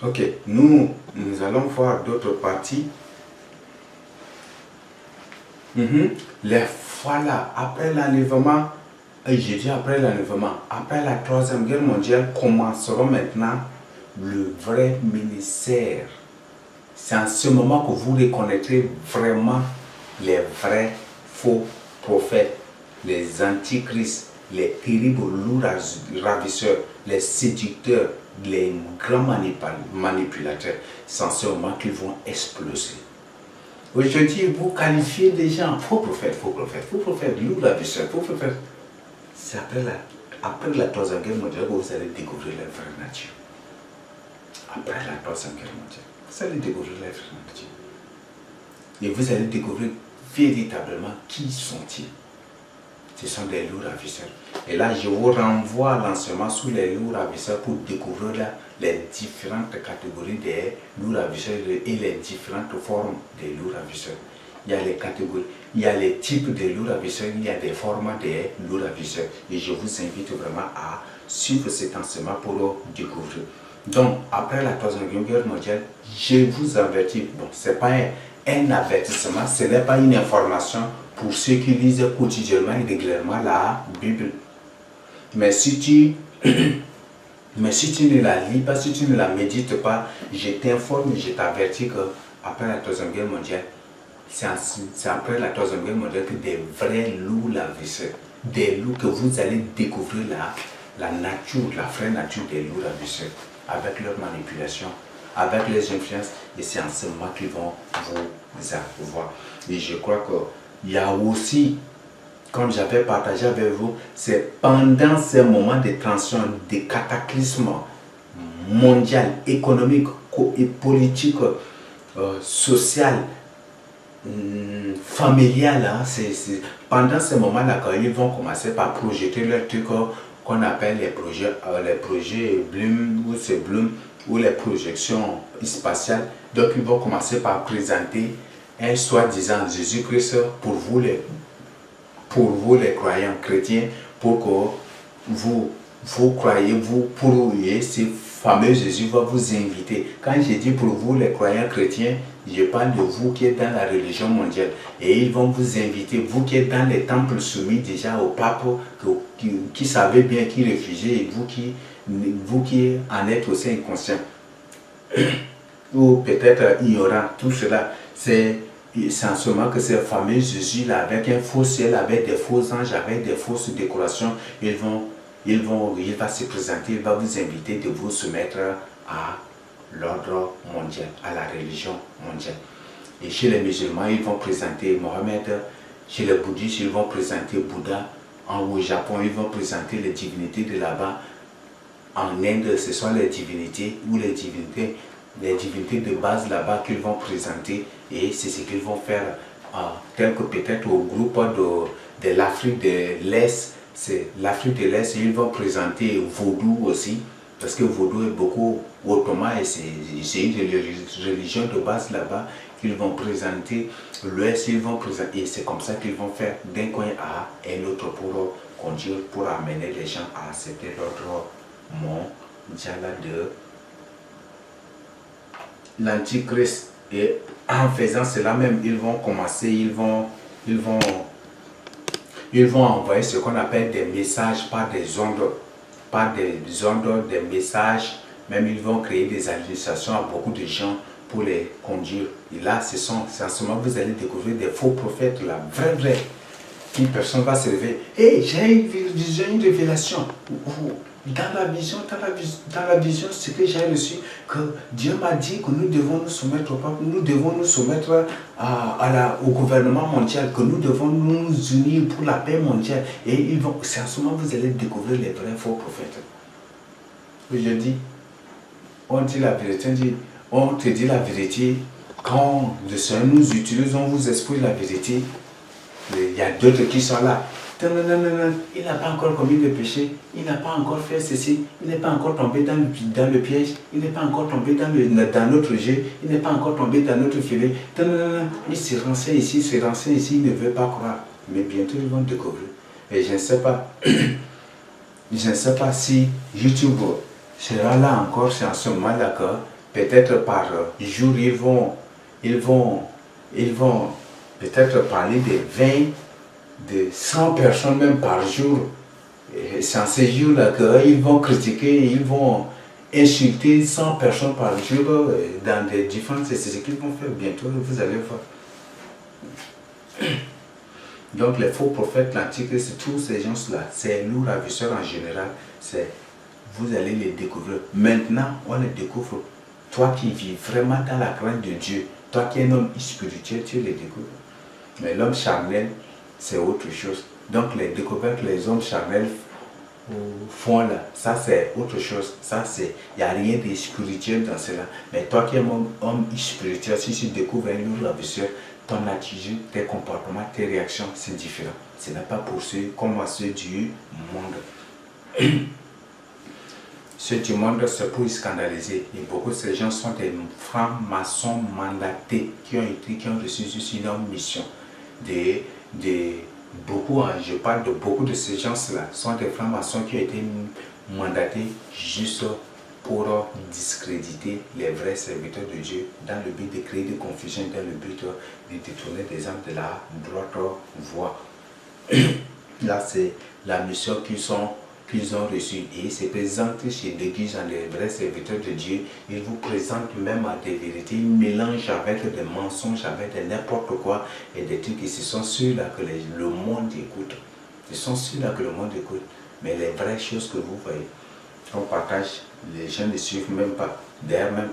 Ok, nous allons voir d'autres parties. Les voilà, après l'enlèvement, j'ai dit après l'enlèvement, après la Troisième Guerre mondiale, commenceront maintenant le vrai ministère. C'est en ce moment que vous reconnaîtrez vraiment les vrais faux prophètes, les antichrists, les terribles loups ravisseurs, les séducteurs, les grands manipulateurs. C'est en ce moment qu'ils vont exploser. Aujourd'hui, vous qualifiez des gens faux prophètes, loups ravisseurs, faux prophètes. C'est après la Troisième Guerre mondiale que vous allez découvrir la vraie nature. Après la Troisième Guerre mondiale, vous allez découvrir la vraie nature. Et vous allez découvrir véritablement qui sont-ils. Ce sont des loups ravisseurs. Et là, je vous renvoie à l'enseignement sur les loups ravisseurs pour découvrir là, les différentes catégories des loups ravisseurs et les différentes formes des loups ravisseurs. Il y a les catégories, il y a les types de loups ravisseurs, il y a des formats des loups ravisseurs. Et je vous invite vraiment à suivre cet enseignement pour découvrir. Donc, après la Troisième Guerre mondiale, je vous avertis, bon, ce n'est pas un avertissement, ce n'est pas une information pour ceux qui lisent quotidiennement et régulièrement la Bible. Mais si tu ne la lis pas, si tu ne la médites pas, je t'informe et je t'avertis qu'après la Troisième Guerre mondiale, c'est après la Troisième Guerre mondiale que des vrais loups ravisseurs, des loups que vous allez découvrir la nature, la vraie nature des loups ravisseurs, avec leur manipulation, avec les influences, et c'est en ce moment qu'ils vont vous avoir. Et je crois qu'il y a aussi, comme j'avais partagé avec vous, c'est pendant ces moments de tension, de cataclysme mondial, économique et politique, social, familial, hein, pendant ces moments-là, quand ils vont commencer par projeter leurs trucs qu'on appelle les projets Bloom ou c'est Bloom ou les projections spatiales. Donc ils vont commencer par présenter un soi-disant Jésus-Christ pour vous les croyants chrétiens, pour que vous croyez, vous pourriez, ce fameux Jésus va vous inviter. Quand je dis pour vous les croyants chrétiens, je parle de vous qui êtes dans la religion mondiale. Et ils vont vous inviter, vous qui êtes dans les temples soumis déjà au pape, qui savez bien qui réfugié, et vous qui en êtes aussi inconscient, ou peut-être ignorant, tout cela, c'est en ce moment que ce fameux Jésus-là, avec un faux ciel, avec des faux anges, avec des fausses décorations, il va se présenter, il va vous inviter de vous soumettre à l'ordre mondial, à la religion mondiale. Et chez les musulmans, ils vont présenter Mohamed. Chez les bouddhistes, ils vont présenter Bouddha. Au Japon, ils vont présenter les divinités de là-bas. En Inde, ce sont les divinités ou les divinités de base là-bas qu'ils vont présenter. Et c'est ce qu'ils vont faire, tel que peut-être au groupe de l'Afrique de l'Est. C'est l'Afrique de l'Est, ils vont présenter Vaudou aussi, parce que Vaudou est beaucoup ottoman et c'est une religion de base là-bas qu'ils vont présenter. L'Ouest, ils vont présenter, et c'est comme ça qu'ils vont faire d'un coin à un autre pour conduire, pour amener les gens à accepter l'ordre mondial de l'Antichrist. Et en faisant cela même, ils vont commencer, ils vont envoyer ce qu'on appelle des messages par des ondes, des messages. Même ils vont créer des administrations à beaucoup de gens pour les conduire. Et là, c'est en ce moment que vous allez découvrir des faux prophètes, la vraie. Une personne va se réveiller. Hey, j'ai une révélation. Dans la vision, ce que j'ai reçu, que Dieu m'a dit que nous devons nous soumettre au pape, nous devons nous soumettre au gouvernement mondial, que nous devons nous unir pour la paix mondiale. Et c'est en ce moment que vous allez découvrir les vrais faux prophètes. Je dis, on dit la vérité, on te dit la vérité, quand le Seigneur nous utilise, on vous explique la vérité. Il y a d'autres qui sont là. Non, il n'a pas encore commis de péché, il n'a pas encore fait ceci, il n'est pas encore tombé dans le piège, il n'est pas encore tombé dans notre jeu, il n'est pas encore tombé dans notre filet. Non, il se renseigne ici, il ne veut pas croire. Mais bientôt ils vont découvrir. Et je ne sais pas si YouTube sera là encore, c'est en ce moment-là que peut-être par jour, ils vont peut-être parler de 20, de 100 personnes même par jour. C'est en ces jours-là qu'ils vont critiquer, ils vont insulter 100 personnes par jour dans des différentes... C'est ce qu'ils vont faire bientôt, vous allez voir. Donc les faux prophètes, l'antichrist, tous ces gens-là, c'est nous ravisseurs en général, vous allez les découvrir. Maintenant, on les découvre. Toi qui vis vraiment dans la crainte de Dieu, toi qui es un homme spirituel, tu les découvres. Mais l'homme charnel, c'est autre chose. Donc les découvertes que les hommes charnels font là, ça c'est autre chose. Ça c'est, il n'y a rien de spirituel dans cela. Mais toi qui es un homme spirituel, si tu découvres un nouveau ravisseur, ton attitude, tes comportements, tes réactions, c'est différent. Ce n'est pas pour ceux comme ceux du monde. Ceux du monde, c'est pour scandaliser. Et beaucoup de ces gens sont des francs-maçons mandatés qui ont reçu juste une mission. Je parle de beaucoup de ces gens-là, sont des francs-maçons qui ont été mandatés juste pour discréditer les vrais serviteurs de Dieu dans le but de créer des confusions, dans le but de détourner des âmes de la droite voie. Là, c'est la mission qu'ils ont reçue. Et ils se présentent chez l'église en des vrais serviteurs de Dieu. Ils vous présentent même à des vérités. Ils mélangent avec des mensonges, avec n'importe quoi et des trucs. Et ce sont ceux-là que le monde écoute. Ce sont ceux-là que le monde écoute. Mais les vraies choses que vous voyez, on partage, les gens ne suivent même pas. D'ailleurs même,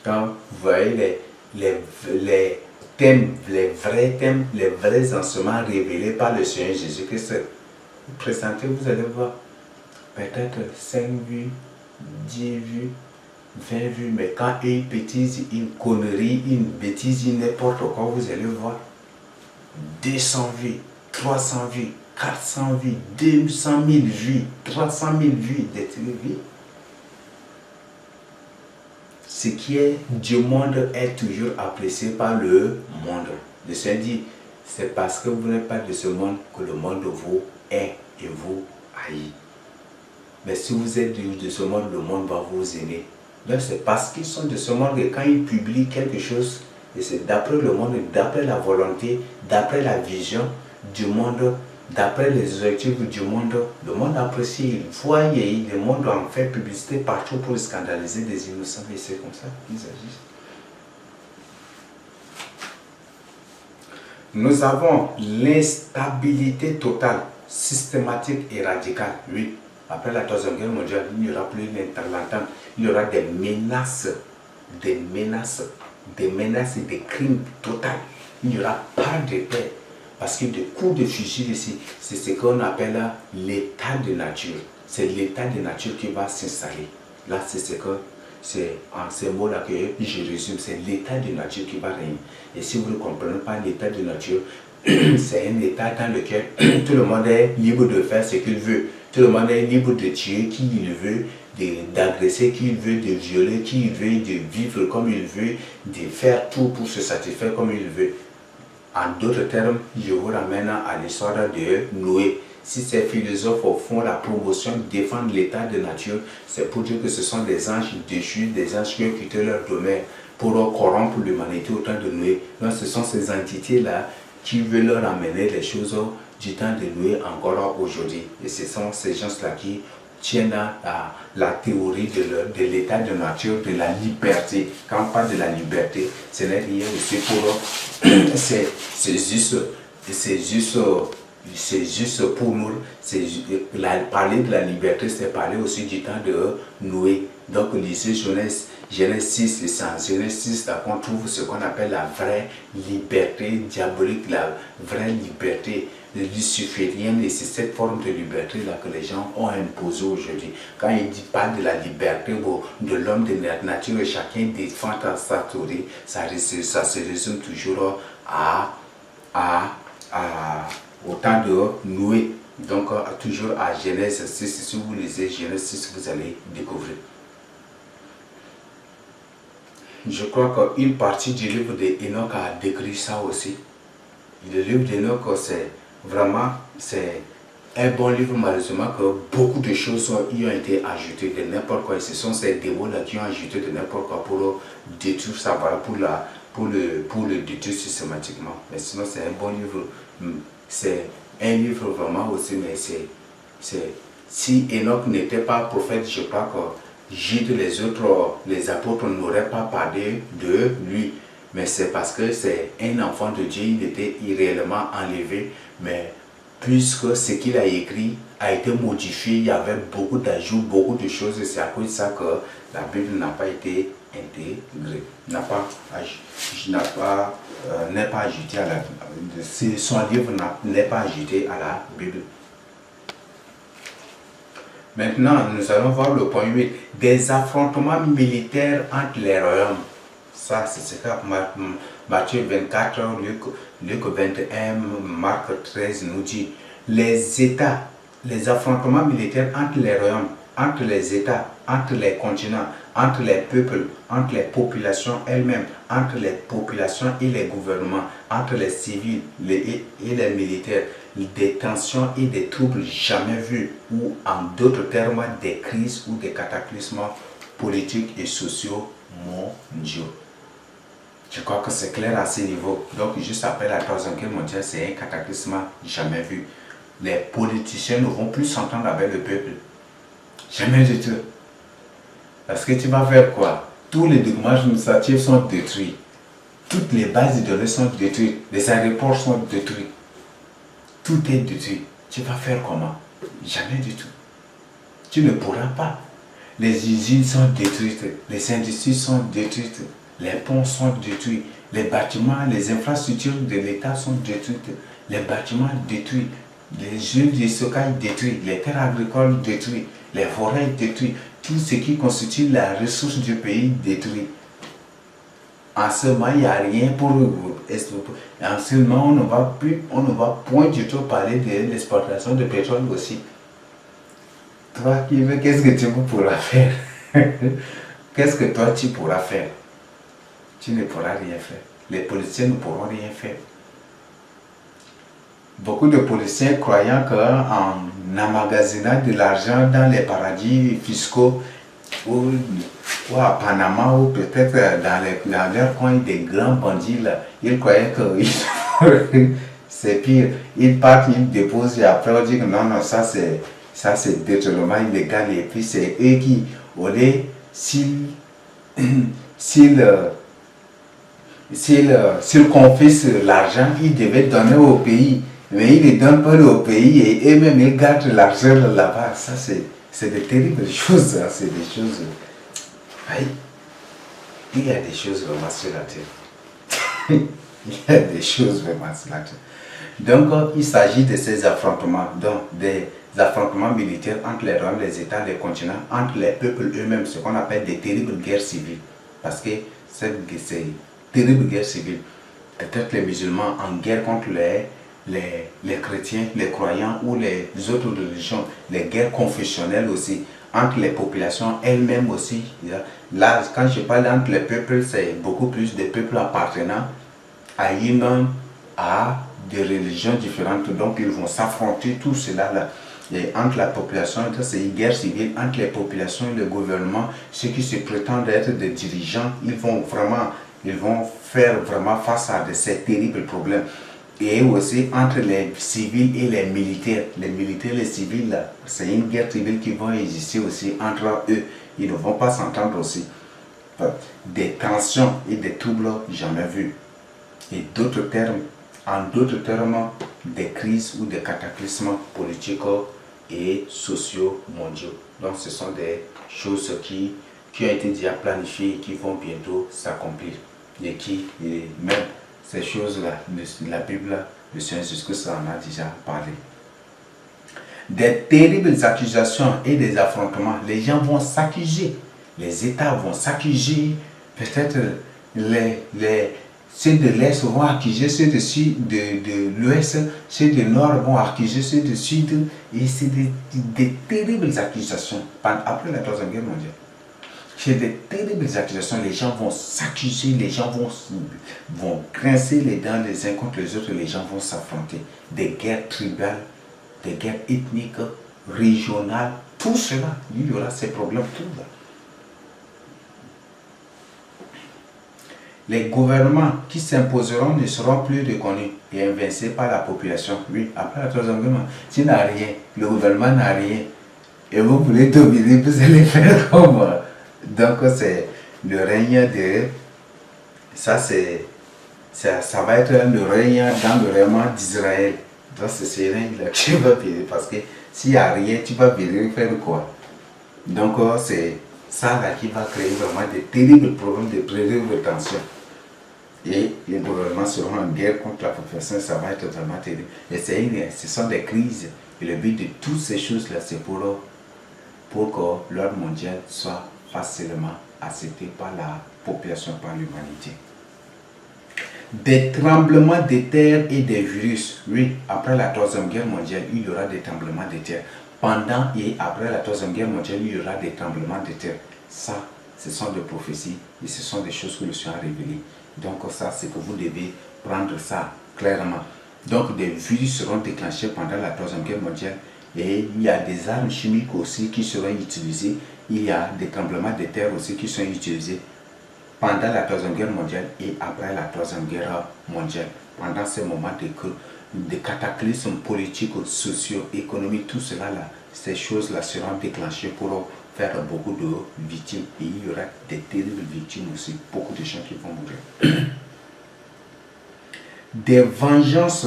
quand vous voyez les thèmes, les vrais enseignements révélés par le Seigneur Jésus-Christ, vous présentez, vous allez voir peut-être 5 vues, 10 vues, 20 vues, mais quand une bêtise, une connerie, une bêtise, n'importe quoi, vous allez voir 200 vues, 300 vues, 400 vues, 200 000 vues, 300 000 vues, des vues. Ce qui est du monde est toujours apprécié par le monde. Le Seigneur dit, c'est parce que vous n'êtes pas de ce monde que le monde vous est et vous haït. Mais si vous êtes de ce monde, le monde va vous aimer. Donc c'est parce qu'ils sont de ce monde que quand ils publient quelque chose, et c'est d'après le monde, d'après la volonté, d'après la vision du monde, d'après les objectifs du monde, le monde apprécie, il voit, le monde en fait publicité partout pour scandaliser des innocents, et c'est comme ça qu'ils agissent. Nous avons l'instabilité totale, systématique et radicale. Oui, après la Troisième Guerre mondiale, il n'y aura plus l'interlantane, il y aura des menaces et des crimes totaux. Il n'y aura pas de paix. Parce que des coups de fusil ici, c'est ce qu'on appelle l'état de nature. C'est l'état de nature qui va s'installer. Là, c'est en ces mots-là que je résume, c'est l'état de nature qui va régner. Et si vous ne comprenez pas l'état de nature, c'est un état dans lequel tout le monde est libre de faire ce qu'il veut. Tout le monde est libre de tuer qui il veut, d'agresser qui il veut, de violer qui il veut, de vivre comme il veut, de faire tout pour se satisfaire comme il veut. En d'autres termes, je vous ramène à l'histoire de Noé. Si ces philosophes font la promotion, défendent l'état de nature, c'est pour dire que ce sont des anges déchus, des anges qui ont quitté leur domaine pour corrompre l'humanité au temps de Noé. Donc ce sont ces entités-là qui veulent leur amener les choses du temps de Noé encore aujourd'hui. Et ce sont ces gens-là qui tiennent à la théorie de l'état de nature, de la liberté. Quand on parle de la liberté, ce n'est rien aussi pour... c'est juste pour nous, parler de la liberté, c'est parler aussi du temps de Noé. Donc, lisez Genèse 6, c'est en Genèse 6 qu'on trouve ce qu'on appelle la vraie liberté diabolique, la vraie liberté luciférienne. Et c'est cette forme de liberté-là que les gens ont imposée aujourd'hui. Quand ils parlent de la liberté de l'homme, de la nature, chacun défend sa théorie, ça se résume toujours au temps de Noé. Donc, toujours à Genèse 6, si vous lisez Genèse 6, vous allez découvrir. Je crois qu'une partie du livre d'Enoch a décrit ça aussi. Le livre d'Enoch, c'est vraiment, un bon livre, malheureusement, que beaucoup de choses y ont été ajoutées de n'importe quoi. Et ce sont ces démons-là qui ont ajouté de n'importe quoi pour détruire ça, voilà, pour le détruire systématiquement. Mais sinon, c'est un bon livre. C'est un livre vraiment aussi, mais si Enoch n'était pas prophète, je crois que Jude, les apôtres n'auraient pas parlé de lui. Mais c'est parce que c'est un enfant de Dieu, il était irréellement enlevé, mais puisque ce qu'il a écrit a été modifié, il y avait beaucoup d'ajouts, beaucoup de choses, et c'est à cause de ça que la Bible n'a pas été intégrée, n'est pas ajouté à la son livre n'est pas ajouté à la Bible. Maintenant, nous allons voir le point 8, des affrontements militaires entre les royaumes. Ça, c'est ce que Matthieu 24, Luc 21, Marc 13 nous dit. Les États, les affrontements militaires entre les royaumes, entre les États, entre les continents, entre les peuples, entre les populations elles-mêmes, entre les populations et les gouvernements, entre les civils et les militaires, des tensions et des troubles jamais vus, ou en d'autres termes, des crises ou des cataclysmes politiques et sociaux mondiaux. Je crois que c'est clair à ce niveau. Donc, juste après la Troisième Guerre mondiale, c'est un cataclysme jamais vu. Les politiciens ne vont plus s'entendre avec le peuple. Jamais du tout. Parce que tu vas faire quoi? Tous les documents administratifs sont détruits. Toutes les bases de données sont détruites. Les aéroports sont détruits. Tout est détruit. Tu vas faire comment? Jamais du tout. Tu ne pourras pas. Les usines sont détruites. Les industries sont détruites. Les ponts sont détruits. Les bâtiments, les infrastructures de l'État sont détruites. Les bâtiments détruits. Les jeux de stockage détruits. Les terres agricoles détruites. Les forêts détruites. Tout ce qui constitue la ressource du pays détruit. En ce moment, il n'y a rien pour exploiter. En ce moment, on ne va point du tout parler de l'exportation de pétrole aussi. Toi qui veux, qu'est-ce que tu pourras faire? Qu'est-ce que toi tu pourras faire? Tu ne pourras rien faire. Les policiers ne pourront rien faire. Beaucoup de policiers croyant qu'en emmagasinant de l'argent dans les paradis fiscaux ou à Panama ou peut-être dans leur coin des grands bandits là, ils croyaient que c'est pire. Ils partent, ils déposent et après on dit que non, non, ça c'est détournement illégal et puis c'est eux qui, au lieu, s'ils confisquent l'argent, ils devaient donner au pays. Mais ils ne donnent pas au pays et eux-mêmes ils gardent l'argent là-bas. Ça c'est de terribles choses. Hein. C'est des choses. Aïe. Il y a des choses vraiment sur la terre. Il y a des choses vraiment sur la terre. Donc il s'agit de ces affrontements, donc des affrontements militaires entre les royaumes, les États, les continents, entre les peuples eux-mêmes, ce qu'on appelle des terribles guerres civiles. Parce que ces terribles guerres civiles, peut-être les musulmans en guerre contre les chrétiens, les croyants ou les autres religions, les guerres confessionnelles aussi, entre les populations elles-mêmes aussi. Là, quand je parle entre les peuples, c'est beaucoup plus des peuples appartenant à des religions différentes. Donc, ils vont s'affronter tout cela là. Et entre la population, c'est une guerre civile entre les populations et le gouvernement. Ceux qui se prétendent être des dirigeants, ils vont faire vraiment face à ces terribles problèmes. Et aussi entre les civils et les militaires. Les militaires et les civils, c'est une guerre civile qui va exister aussi entre eux. Ils ne vont pas s'entendre aussi. Des tensions et des troubles jamais vus. Et en d'autres termes, des crises ou des cataclysmes politiques et sociaux mondiaux. Donc ce sont des choses qui ont été déjà planifiées et qui vont bientôt s'accomplir. Et même ces choses-là, la Bible, le Seigneur Jésus-Christ en a déjà parlé. Des terribles accusations et des affrontements. Les gens vont s'accuser. Les États vont s'accuser. Peut-être ceux de l'Est vont accuser ceux de l'Ouest. Ceux du Nord vont accuser ceux du Sud. Et c'est des terribles accusations après la Troisième Guerre mondiale. C'est des terribles accusations, les gens vont s'accuser, les gens vont grincer les dents les uns contre les autres, les gens vont s'affronter. Des guerres tribales des guerres ethniques, régionales, tout cela, il y aura ces problèmes tout là. Les gouvernements qui s'imposeront ne seront plus reconnus et invincés par la population. Oui, après la troisième guerre, s'il n'a rien, le gouvernement n'a rien, et vous voulez dominer, vous allez faire comment? Donc c'est le règne de... Ça va être le règne dans le règne d'Israël. Donc c'est ce règne-là que tu vas virer, parce que s'il n'y a rien, tu vas virer faire quoi? Donc c'est ça là qui va créer vraiment de terribles problèmes, de terribles tensions. Et les gouvernements seront en guerre contre la population, ça va être vraiment terrible. Et ce sont des crises. Et le but de toutes ces choses-là, c'est pour que l'ordre mondial soit facilement accepté par la population, par l'humanité. Des tremblements de terre et des virus. Oui, après la troisième guerre mondiale, il y aura des tremblements de terre. Pendant et après la troisième guerre mondiale, il y aura des tremblements de terre. Ça, ce sont des prophéties et ce sont des choses que le Seigneur a révélées. Donc ça, c'est que vous devez prendre ça clairement. Donc des virus seront déclenchés pendant la troisième guerre mondiale et il y a des armes chimiques aussi qui seront utilisées. Il y a des tremblements de terre aussi qui sont utilisés pendant la troisième guerre mondiale et après la troisième guerre mondiale. Pendant ces moments de cataclysmes politiques, sociaux, économiques, tout cela là, ces choses-là seront déclenchées pour faire beaucoup de victimes et il y aura des terribles victimes aussi, beaucoup de gens qui vont mourir. Des vengeances,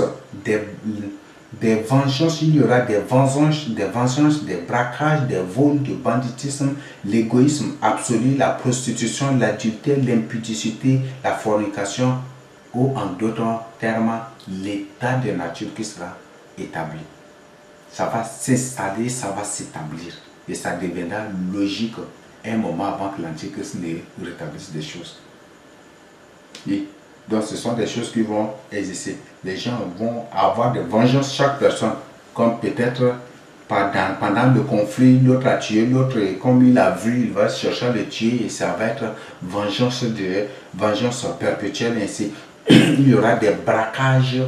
il y aura des vengeances, des braquages, des vols, du banditisme, l'égoïsme absolu, la prostitution, l'adultère, l'impudicité, la fornication, ou en d'autres termes, l'état de nature qui sera établi. Ça va s'installer, ça va s'établir. Et ça deviendra logique un moment avant que l'Antichrist ne rétablisse des choses. Et donc ce sont des choses qui vont exister. Les gens vont avoir des vengeances, chaque personne, comme peut-être pendant le conflit, l'autre a tué l'autre, et comme il a vu, il va chercher à le tuer, et ça va être vengeance perpétuelle ainsi. Il y aura des braquages,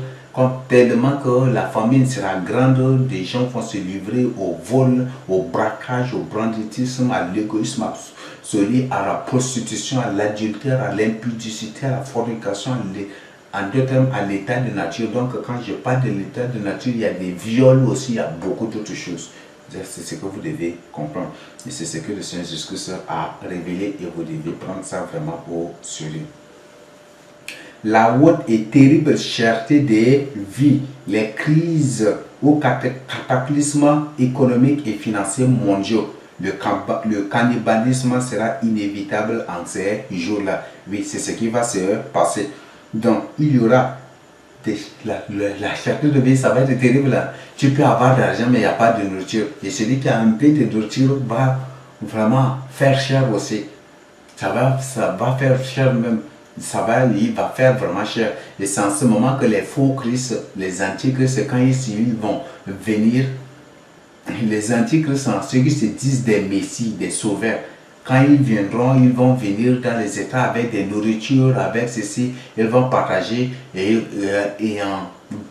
tellement que la famine sera grande, des gens vont se livrer au vol, au braquage, au banditisme, à l'égoïsme absolu, à la prostitution, à l'adultère, à l'impudicité, à la fornication, en deux termes, à l'état de nature. Donc quand je parle de l'état de nature, il y a des viols aussi, il y a beaucoup d'autres choses. C'est ce que vous devez comprendre. Et c'est ce que le Seigneur Jésus-Christ a révélé et vous devez prendre ça vraiment au sérieux. La haute et terrible cherté des vies, les crises ou cataclysmes économiques et financiers mondiaux. Le cannibalisme sera inévitable en ces jours-là. Oui, c'est ce qui va se passer. Donc, il y aura la cherté de vie, ça va être terrible là. Tu peux avoir de l'argent, mais il n'y a pas de nourriture. Et celui qui a un peu de nourriture va vraiment faire cher aussi. Ça va faire cher même. Il va faire vraiment cher. Et c'est en ce moment que les faux Christ, les antichrists, quand ils vont venir, les antichrists, ceux qui se disent des messies, des sauveurs, quand ils viendront, ils vont venir dans les États avec des nourritures, avec ceci, ils vont partager et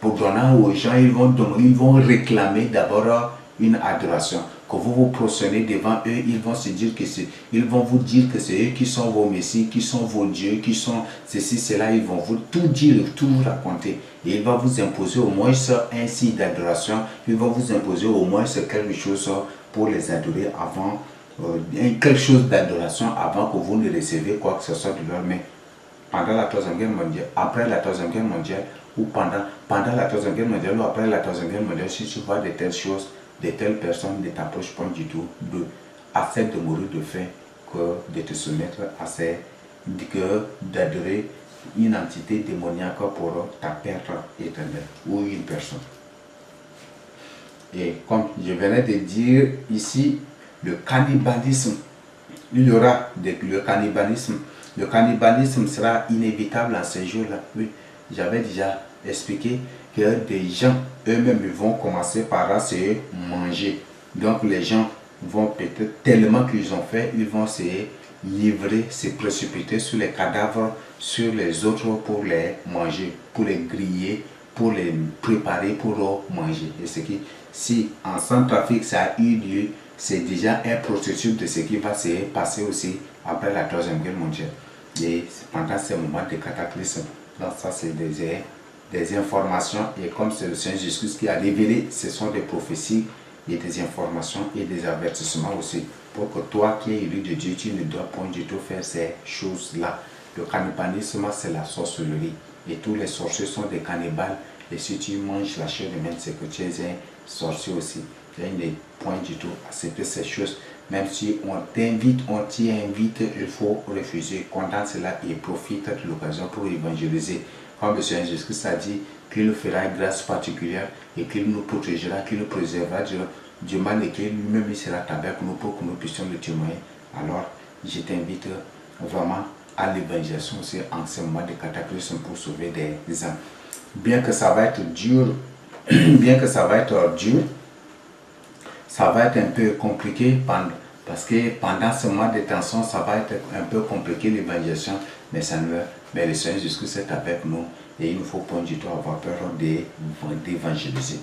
pour donner aux gens, ils vont réclamer d'abord une adoration. Que vous vous prosternez devant eux, ils vont se dire ils vont vous dire que c'est eux qui sont vos messies, qui sont vos dieux, qui sont ceci, cela, ils vont vous tout dire, tout vous raconter. Et il va vous imposer au moins un signe d'adoration, il va vous imposer au moins quelque chose pour les adorer avant, quelque chose d'adoration avant que vous ne receviez quoi que ce soit de leur main. Pendant la troisième guerre mondiale, après la troisième guerre mondiale, ou pendant la troisième guerre mondiale, ou après la troisième guerre mondiale, si tu vois de telles choses, de telles personnes ne t'approchent pas du tout, accepte de mourir de faim que de te soumettre à d'adorer une entité démoniaque pour ta perte éternelle ou une personne. Et comme je venais de dire ici, le cannibalisme, il y aura le cannibalisme. Le cannibalisme sera inévitable en ces jours-là. Oui, j'avais déjà expliqué que des gens eux-mêmes vont commencer par se manger. Donc les gens vont peut-être, tellement qu'ils ont fait, ils vont se livrer, se précipiter sur les cadavres, sur les autres pour les manger, pour les griller, pour les préparer pour manger. Et si en Centrafrique ça a eu lieu, c'est déjà un prototype de ce qui va se passer aussi après la Troisième Guerre mondiale. Et pendant ces moments de cataclysme, donc ça c'est des informations, et comme c'est le Seigneur Jésus qui a révélé, ce sont des prophéties et des informations et des avertissements aussi, pour que toi qui es élu de Dieu, tu ne dois point du tout faire ces choses-là. Le cannibalisme, c'est la sorcellerie, et tous les sorciers sont des cannibales, et si tu manges la chair humaine, c'est que tu es un sorcier aussi. Il ne point du tout accepter ces choses. Même si on t'invite, on t'y invite, il faut refuser. Condamne cela et profite de l'occasion pour évangéliser. Comme le Seigneur Jésus a dit qu'il nous fera une grâce particulière et qu'il nous protégera, qu'il nous préservera du mal et qu'il lui-même sera avec nous pour que nous puissions le témoigner. Alors, je t'invite vraiment à l'évangélisation aussi en ce moment de cataclysme pour sauver des âmes. Bien que ça va être dur, ça va être un peu compliqué parce que pendant ce mois de tension, ça va être un peu compliqué l'évangélisation, mais le Seigneur Jésus est avec nous et il ne faut pas du tout avoir peur d'évangéliser.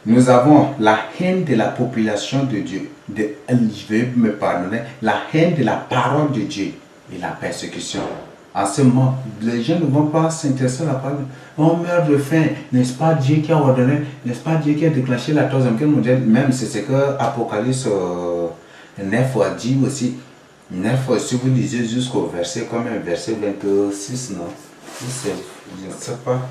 Nous avons la haine de la population de Dieu, je vais me pardonner, la haine de la parole de Dieu et la persécution. En ce moment, les gens ne vont pas s'intéresser à la parole. On meurt de faim, n'est-ce pas Dieu qui a ordonné, n'est-ce pas Dieu qui a déclenché la Troisième Guerre mondiale? Même c'est ce que Apocalypse 9 a dit aussi. 9, si vous lisez jusqu'au verset, comme un verset 26, non? Je ne sais pas.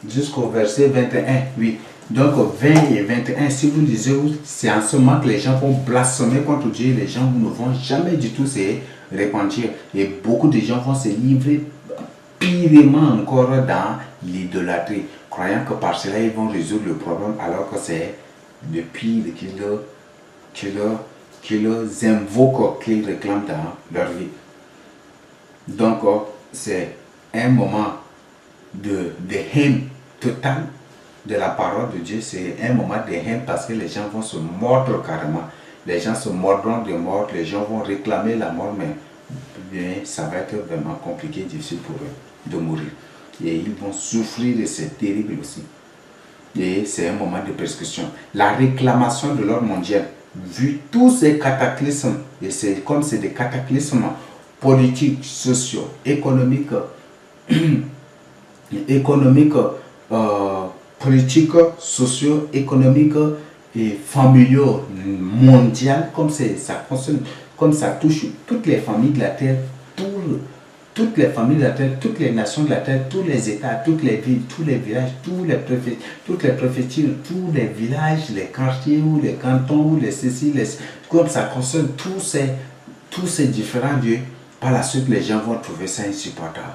Jusqu'au verset 21, oui. Donc 20 et 21, si vous lisez, c'est en ce moment que les gens vont blasphémer contre Dieu. Les gens ne vont jamais du tout se repentir. Et beaucoup de gens vont se livrer pirement encore dans l'idolâtrie, croyant que par cela ils vont résoudre le problème, alors que c'est le pire qu'ils invoquent, qu'ils réclament dans leur vie. Donc c'est un moment de haine totale de la parole de Dieu. C'est un moment de haine parce que les gens vont se mordre carrément. Les gens se mordront de mort, les gens vont réclamer la mort, mais bien, ça va être vraiment compliqué, difficile pour eux de mourir. Et ils vont souffrir et c'est terrible aussi. Et c'est un moment de persécution. La réclamation de l'ordre mondial, vu tous ces cataclysmes, et c'est comme c'est des cataclysmes politiques, sociaux, économiques, politiques, sociaux, économiques et familiaux, mondiaux, comme ça fonctionne, comme ça touche toutes les familles de la terre, toutes les familles de la terre, toutes les nations de la terre, tous les États, toutes les villes, tous les villages, toutes les préfectures, tous les villages, les quartiers, ou les cantons, ou les ceci, comme ça concerne tous ces différents lieux. Par la suite, les gens vont trouver ça insupportable.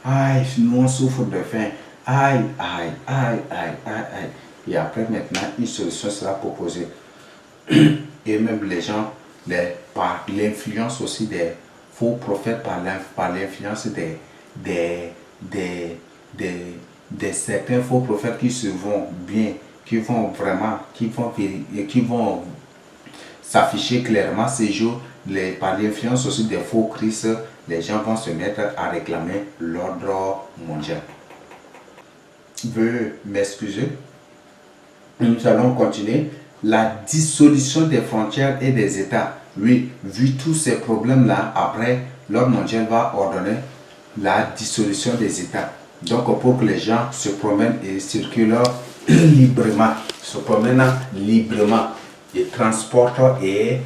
Aïe, nous on souffre de faim. Aïe, aïe, aïe, aïe, aïe, aïe. Et après, maintenant, une solution sera proposée. Et même les gens, par l'influence aussi des faux prophètes, par l'influence des certains faux prophètes qui se vont bien, qui vont s'afficher clairement ces jours, par l'influence aussi des faux Christ, les gens vont se mettre à réclamer l'ordre mondial. Veuillez m'excuser. Nous allons continuer. La dissolution des frontières et des États. Oui, vu tous ces problèmes-là, après, l'ordre mondial va ordonner la dissolution des États. Donc, pour que les gens se promènent et circulent librement, et transportent et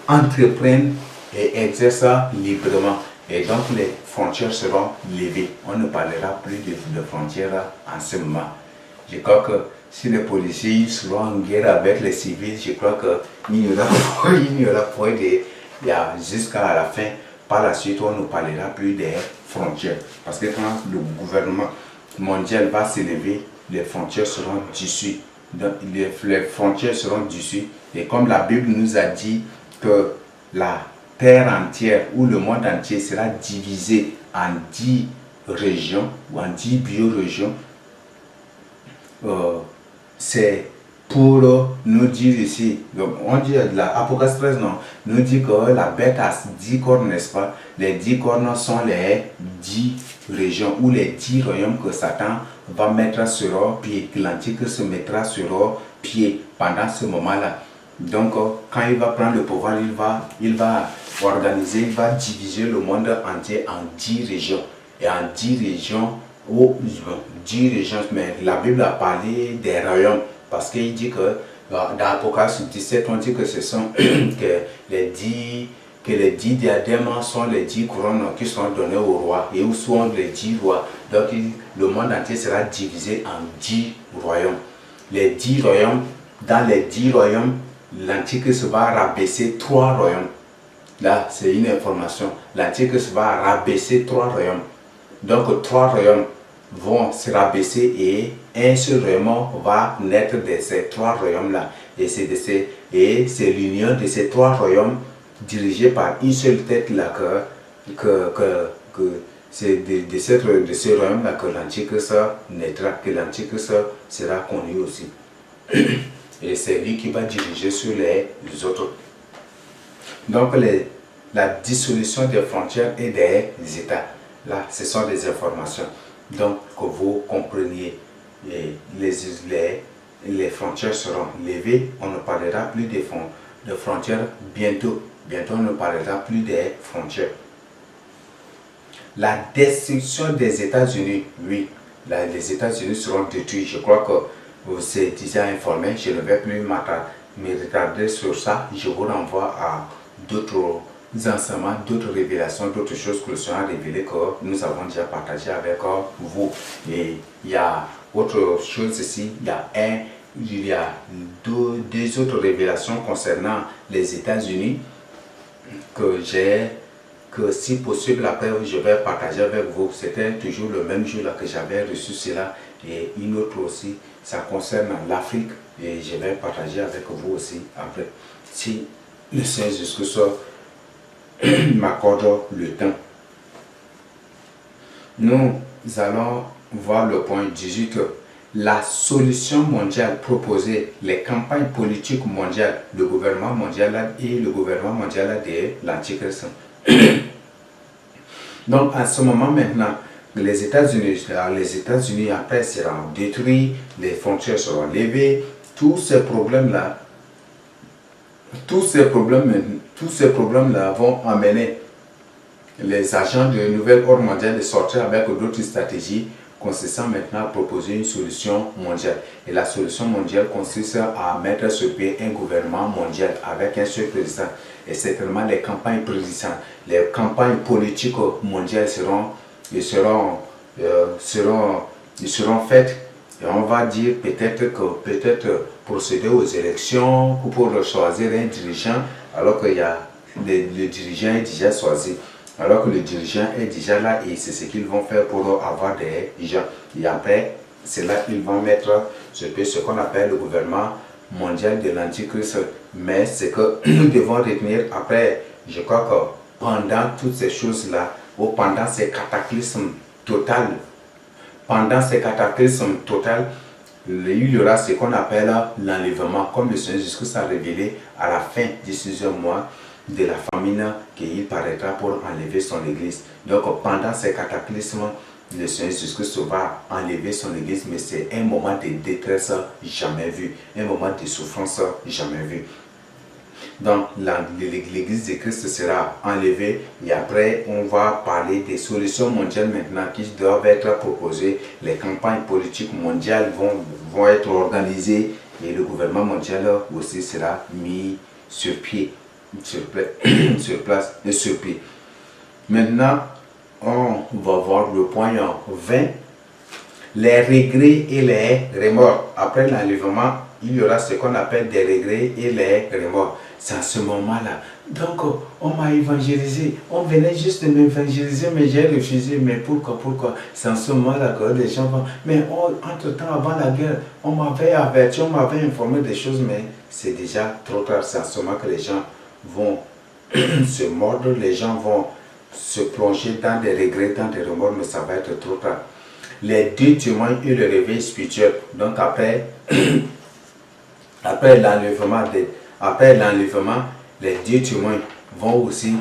entreprennent et exercent librement. Et donc, les frontières seront levées. On ne parlera plus de frontières en ce moment. Je crois que si les policiers seront en guerre avec les civils, je crois qu'il n'y aura point jusqu'à la fin. Par la suite, on ne parlera plus des frontières. Parce que quand le gouvernement mondial va s'élever, les frontières seront dissoutes. Les frontières seront dissoutes. Et comme la Bible nous a dit que la terre entière ou le monde entier sera divisé en 10 régions ou en 10 biorégions, c'est pour nous dire ici, on dit l'Apocalypse 13, non, nous dit que la bête a 10 cornes, n'est-ce pas? Les 10 cornes sont les 10 régions ou les 10 royaumes que Satan va mettre sur pied, que l'Antichrist se mettra sur pied pendant ce moment-là. Donc, quand il va prendre le pouvoir, il va organiser, il va diviser le monde entier en 10 régions. Et en 10 régions, 10 régions, mais la Bible a parlé des royaumes, parce qu'il dit que dans Apocalypse 17, on dit que ce sont que les 10 diadèmes sont les 10 couronnes qui sont données au roi, et où sont les 10 rois. Donc, le monde entier sera divisé en 10 royaumes. Les 10 royaumes, dans les 10 royaumes, l'Antichrist va rabaisser 3 royaumes. Là, c'est une information. L'Antichrist va rabaisser 3 royaumes. Donc, 3 royaumes vont se rabaisser et un seul royaume va naître de ces 3 royaumes-là. Et c'est l'union de ces 3 royaumes dirigés par une seule tête là c'est de ce royaume-là que l'Antichrist naîtra, que l'Antichrist sera connu aussi. Et c'est lui qui va diriger sur les autres. Donc, la dissolution des frontières et des États. Là, ce sont des informations. Donc, que vous compreniez, les frontières seront levées. On ne parlera plus de frontières bientôt. Bientôt, on ne parlera plus des frontières. La destruction des États-Unis, oui, les États-Unis seront détruits. Je crois que vous êtes déjà informé. Je ne vais plus me retarder sur ça. Je vous renvoie à d'autres enseignements, d'autres révélations, d'autres choses que le Seigneur a révélées que nous avons déjà partagées avec vous. Et il y a autre chose ici. Il y a deux autres révélations concernant les États-Unis que si possible après je vais partager avec vous. C'était toujours le même jour là que j'avais reçu cela, et une autre aussi, ça concerne l'Afrique, et je vais partager avec vous aussi après, si le Seigneur Jésus-Christ m'accorde le temps. Nous allons voir le point 18. La solution mondiale proposée, les campagnes politiques mondiales, le gouvernement mondial et le gouvernement mondial de l'Antichrist. Donc, à ce moment maintenant, les États-Unis après seront détruits, les frontières seront levées, tous ces problèmes-là vont amener les agents de Nouvel Ordre Mondial de sortir avec d'autres stratégies consistant maintenant à proposer une solution mondiale. Et la solution mondiale consiste à mettre sur pied un gouvernement mondial avec un seul président. Et certainement les campagnes présidentielles, les campagnes politiques mondiales seront faites. Et on va dire peut-être procéder aux élections ou pour choisir un dirigeant, alors que le dirigeant est déjà choisi. Alors que le dirigeant est déjà là, et c'est ce qu'ils vont faire pour avoir des gens. Et après, c'est là qu'ils vont mettre ce qu'on appelle le gouvernement mondial de l'Antichrist. Mais ce que nous devons retenir après, je crois que pendant toutes ces choses-là, ou pendant ces cataclysmes total, il y aura ce qu'on appelle l'enlèvement, comme le Seigneur Jésus a révélé à la fin du 6e mois de la famine, qu'il paraîtra pour enlever son église. Donc pendant ces cataclysmes, le Seigneur Jésus va enlever son église, mais c'est un moment de détresse jamais vu, un moment de souffrance jamais vu. Donc l'église de Christ sera enlevée, et après on va parler des solutions mondiales maintenant qui doivent être proposées. Les campagnes politiques mondiales vont être organisées, et le gouvernement mondial aussi sera mis sur pied. Sur place et sur pied. Maintenant, on va voir le point 20. Les regrets et les remords. Après l'enlèvement, il y aura ce qu'on appelle des regrets et les remords. C'est à ce moment-là. Donc, on m'a évangélisé. On venait juste de m'évangéliser, mais j'ai refusé. Mais pourquoi? C'est en ce moment-là que les gens vont. Mais entre-temps, avant la guerre, on m'avait averti, on m'avait informé des choses, mais c'est déjà trop tard. C'est en ce moment que les gens vont se mordre, les gens vont se plonger dans des regrets, dans des remords, mais ça va être trop tard. Les deux témoins et le réveil spirituel. Donc après l'enlèvement, les deux témoins vont aussi,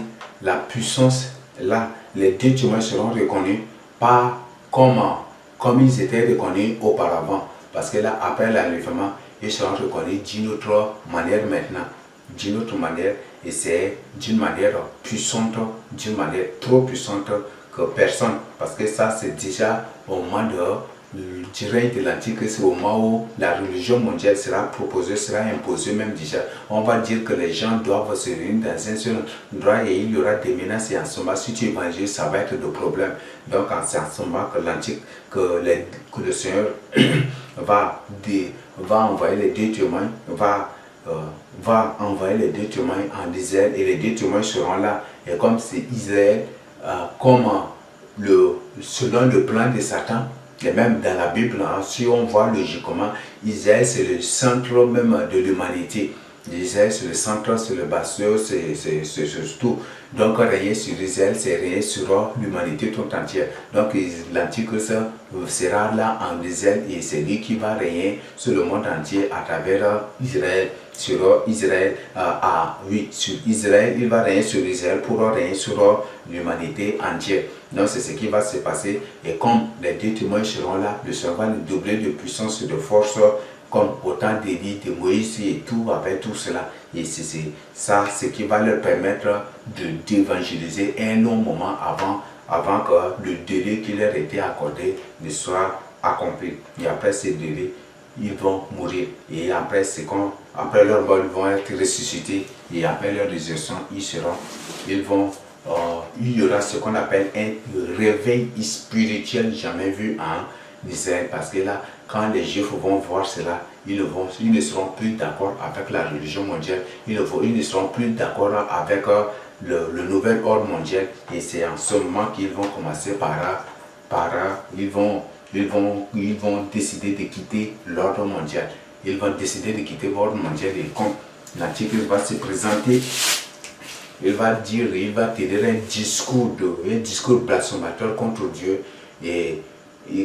la puissance là, les deux témoins seront reconnus pas comme comme ils étaient reconnus auparavant. Parce que là, après l'enlèvement, ils seront reconnus d'une autre manière maintenant. D'une autre manière, et c'est d'une manière puissante, d'une manière trop puissante que personne. Parce que ça, c'est déjà au moment du règne de l'Antichrist, c'est au moment où la religion mondiale sera proposée, sera imposée même déjà. On va dire que les gens doivent se réunir dans un seul endroit et il y aura des menaces et en ce moment, si tu évangélises, ça va être de problème. Donc c'est en ce moment que le Seigneur va envoyer les deux témoins, va envoyer les deux témoins en Israël et les deux témoins seront là. Et comme c'est Israël, selon le plan de Satan, et même dans la Bible, si on voit logiquement, Israël c'est le centre même de l'humanité. Israël c'est le centre, c'est le bastion, c'est tout. Donc régner sur Israël, c'est régner sur l'humanité tout entière. Donc l'Antichrist sera là en Israël et c'est lui qui va régner sur le monde entier à travers Israël. Sur Israël, sur Israël, il va régner sur Israël pour régner sur l'humanité entière. Donc c'est ce qui va se passer et comme les deux témoins seront là, le Seigneur va le doubler de puissance et de force comme autant d'Élie, de Moïse et tout avec tout cela. Et c'est ça ce qui va leur permettre d'évangéliser un long moment avant que le délai qui leur était accordé ne soit accompli. Et après ce délai, ils vont mourir. Et après, après leur mort, ils vont être ressuscités. Et après leur résurrection, il y aura ce qu'on appelle un réveil spirituel jamais vu en Israël. Parce que là, quand les Juifs vont voir cela, ils ne seront plus d'accord avec la religion mondiale. Ils ne seront plus d'accord avec le nouvel ordre mondial. Et c'est en ce moment qu'ils vont commencer ils vont décider de quitter l'ordre mondial. Ils vont décider de quitter l'ordre mondial et comme l'Antichrist va se présenter, il va tenir un discours blasphématoire contre Dieu et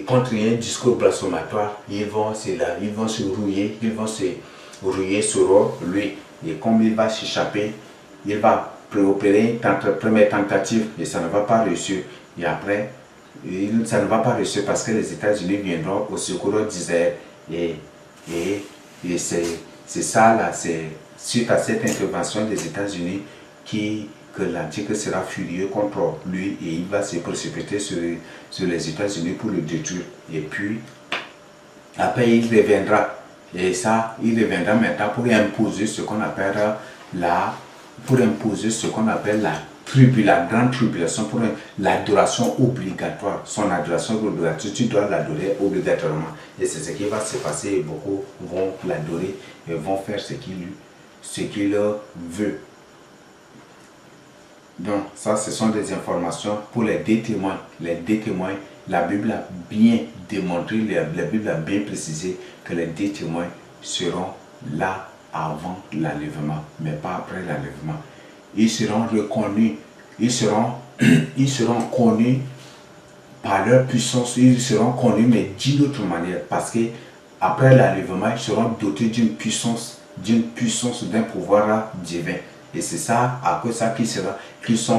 contre un discours blasphématoire, ils vont se rouiller sur lui. Et comme il va s'échapper, il va opérer une première tentative et ça ne va pas réussir. Et après, ça ne va pas réussir parce que les États-Unis viendront au secours d'Israël. Et c'est ça là, c'est suite à cette intervention des États-Unis que l'Antichrist sera furieux contre lui et il va se précipiter sur les États-Unis pour le détruire. Et puis, après il reviendra. Et ça, il reviendra maintenant pour imposer ce qu'on appelle la grande tribulation, pour l'adoration obligatoire. Son adoration obligatoire, tu dois l'adorer obligatoirement. Et c'est ce qui va se passer et beaucoup vont l'adorer et vont faire ce qu'il veut. Donc, ça, ce sont des informations pour les deux témoins. Les deux témoins, la Bible a bien démontré, la Bible a bien précisé que les deux témoins seront là avant l'enlèvement, mais pas après l'enlèvement. Ils seront reconnus, ils seront connus par leur puissance, ils seront connus, mais d'une autre manière, parce que après l'enlèvement, ils seront dotés d'une puissance, d'un pouvoir divin. Et c'est ça, à cause de ça,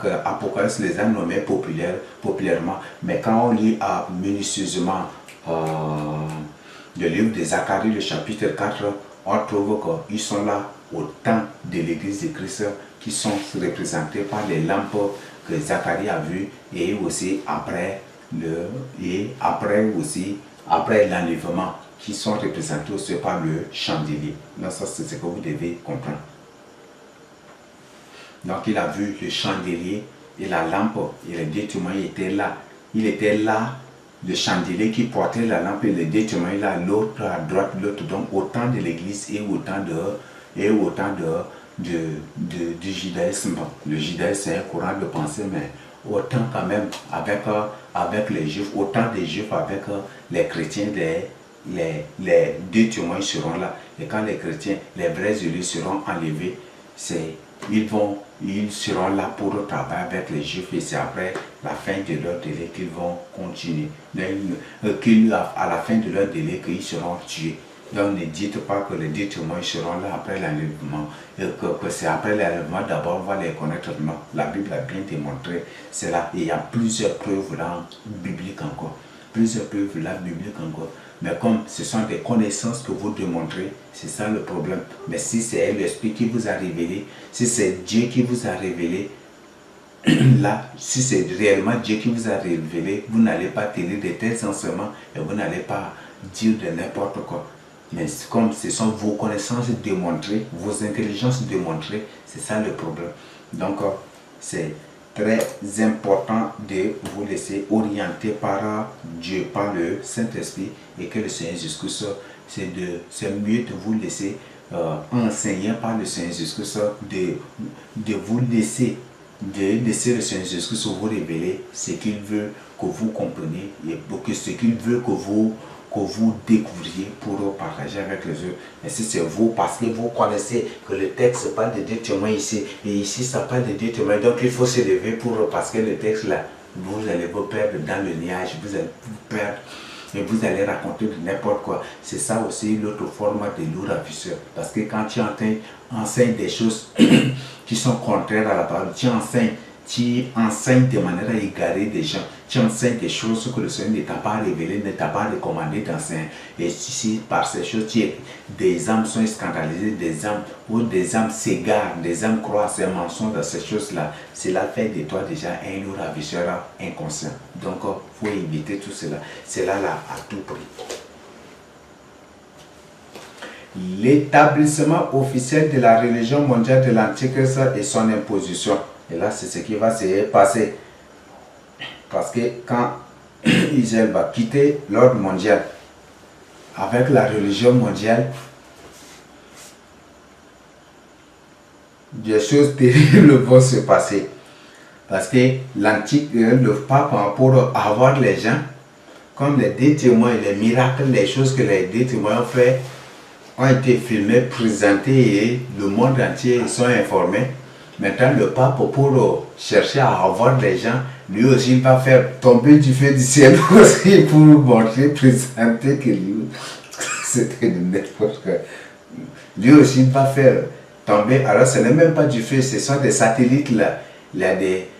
que Apocalypse les a nommés populairement. Mais quand on lit minutieusement le livre de Zacharie, le chapitre 4, on trouve qu'ils sont là au temps de l'église de Christ, qui sont représentés par les lampes que Zacharie a vues, et aussi après l'enlèvement, qui sont représentés aussi par le chandelier. Donc ça, c'est ce que vous devez comprendre. Donc il a vu le chandelier et la lampe, et les deux témoins étaient là. Il était là, le chandelier qui portait la lampe et les deux témoins là, l'autre à droite, l'autre. Donc autant de l'église et autant du judaïsme. Le judaïsme c'est un courant de pensée, mais autant quand même avec les juifs, autant des juifs avec les chrétiens, les deux témoins seront là. Et quand les chrétiens, les vrais élus seront enlevés, ils seront là pour travailler avec les juifs et c'est après la fin de leur délai qu'ils vont continuer. À la fin de leur délai qu'ils seront tués. Donc ne dites pas que les deux témoins seront là après l'enlèvement et que c'est après l'enlèvement d'abord on va les connaître. Non, la Bible a bien démontré cela et il y a plusieurs preuves bibliques encore. plusieurs preuves là, bibliques encore. Mais comme ce sont des connaissances que vous démontrez, c'est ça le problème. Mais si c'est l'Esprit qui vous a révélé, si c'est Dieu qui vous a révélé, là, si c'est réellement Dieu qui vous a révélé, vous n'allez pas tenir de tels enseignements et vous n'allez pas dire de n'importe quoi. Mais comme ce sont vos connaissances démontrées, vos intelligences démontrées, c'est ça le problème. Donc, c'est très important de vous laisser orienter par Dieu, par le Saint-Esprit, et que le Seigneur Jésus-Christ, c'est mieux de vous laisser enseigner par le Seigneur Jésus-Christ, de vous laisser, le Seigneur Jésus-Christ vous révéler ce qu'il veut que vous compreniez et ce qu'il veut que vous découvriez pour partager avec les autres. Mais si c'est vous, parce que vous connaissez que le texte parle de deux témoins ici, et ici ça parle de deux témoins, donc il faut se lever parce que le texte là, vous allez vous perdre dans le nuage, vous allez vous perdre, et vous allez raconter de n'importe quoi. C'est ça aussi l'autre forme de lourd-ravisseur. Parce que quand tu enseignes des choses qui sont contraires à la parole, tu enseignes de manière à égarer des gens. Tu enseignes des choses que le Seigneur ne t'a pas révélées, ne t'a pas recommandé d'enseigner. Et si par ces choses, des âmes sont scandalisées, des âmes s'égarent, des âmes croient ces mensonges dans ces choses-là, cela fait de toi déjà un lourd-ravisseur inconscient. Donc, il faut éviter tout cela. Cela là à tout prix. L'établissement officiel de la religion mondiale de l'Antichrist et son imposition. Et là, c'est ce qui va se passer. Parce que quand Israël va quitter l'ordre mondial avec la religion mondiale, des choses terribles vont se passer. Parce que le pape, pour avoir les gens, comme les deux témoins, les miracles, les choses que les deux témoins ont fait, ont été filmés, présentés et le monde entier sont informés. Maintenant, le pape, pour chercher à avoir des gens, lui aussi, il va faire tomber du feu du ciel aussi pour montrer, présenter que lui, c'était n'importe quoi. Lui aussi, il va faire tomber. Alors, ce n'est même pas du feu, ce sont des satellites là.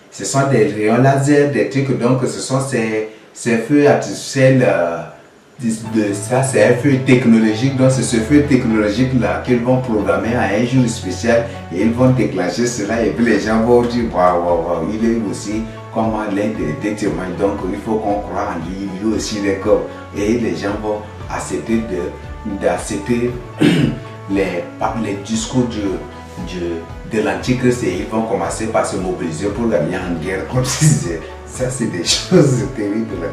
Ce sont des rayons laser, des trucs. Donc, ce sont ces feux artificiels. Ça, c'est un feu technologique. Donc, c'est ce feu technologique là qu'ils vont programmer à un jour spécial et ils vont déclencher cela. Et puis, les gens vont dire waouh, il est aussi comme l'un des témoins. Donc, il faut qu'on croit en lui, lui aussi, d'accord. Et les gens vont accepter d'accepter les discours de l'Antichrist et ils vont commencer par se mobiliser pour gagner en guerre. Comme si ça, c'est des choses terribles.